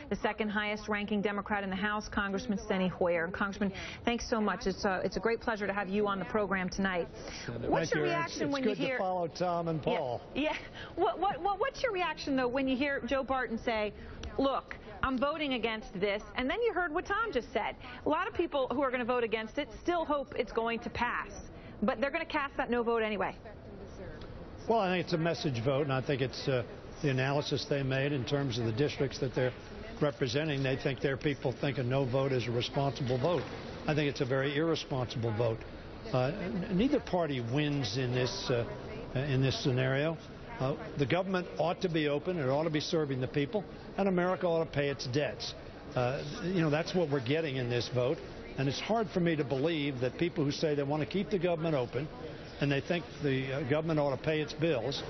the second highest ranking Democrat in the House, Congressman Steny Hoyer. And Congressman, thanks so much. It's a great pleasure to have you on the program tonight. What's your reaction when you hear... It's good to follow Tom and Paul. Yeah. What's your reaction, though, when you hear Joe Barton say, look, I'm voting against this, and then you heard what Tom just said. A lot of people who are going to vote against it still hope it's going to pass, but they're going to cast that no vote anyway. Well, I think it's a message vote, and I think it's the analysis they made in terms of the districts that they're representing. They think their people think a no vote is a responsible vote. I think it's a very irresponsible vote. Neither party wins in this scenario. The government ought to be open, it ought to be serving the people, and America ought to pay its debts. That's what we're getting in this vote, and it's hard for me to believe that people who say they want to keep the government open and they think the government ought to pay its bills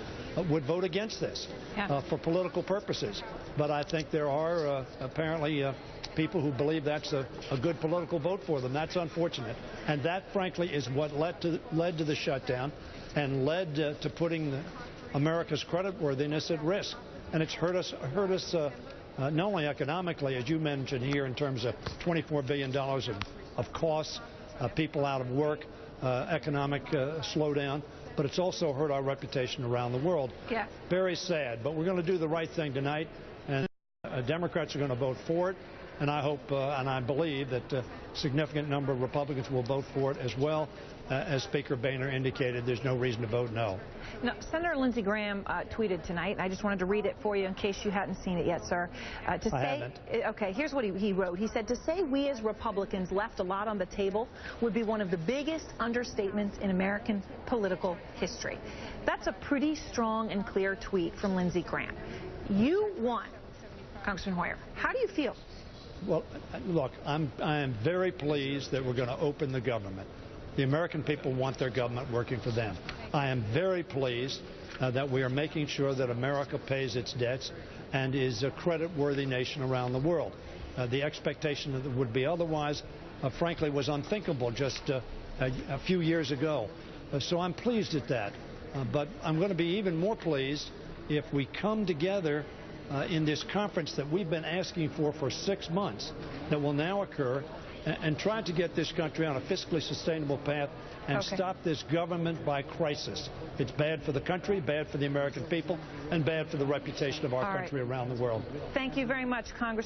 would vote against this for political purposes. But I think there are apparently people who believe that's a good political vote for them. That's unfortunate. And that, frankly, is what led to the shutdown and led to putting America's creditworthiness at risk. And it's hurt us not only economically, as you mentioned here, in terms of $24 billion of costs, people out of work, economic slowdown, but it's also hurt our reputation around the world. Yeah. Very sad, but we're going to do the right thing tonight, and Democrats are going to vote for it, and I hope and I believe that a significant number of Republicans will vote for it as well. As Speaker Boehner indicated, there's no reason to vote no. Now, Senator Lindsey Graham tweeted tonight, and I just wanted to read it for you in case you hadn't seen it yet, sir. I haven't. Okay, here's what he wrote. He said, to say we as Republicans left a lot on the table would be one of the biggest understatements in American political history. That's a pretty strong and clear tweet from Lindsey Graham. You won, Congressman Hoyer. How do you feel? Well, look, I am very pleased that we're going to open the government. The American people want their government working for them. I am very pleased that we are making sure that America pays its debts and is a credit-worthy nation around the world. The expectation that it would be otherwise, frankly, was unthinkable just a few years ago. So I'm pleased at that. But I'm going to be even more pleased if we come together in this conference that we've been asking for 6 months, that will now occur, and try to get this country on a fiscally sustainable path and stop this government by crisis. It's bad for the country, bad for the American people, and bad for the reputation of our country around the world. Thank you very much, Congressman.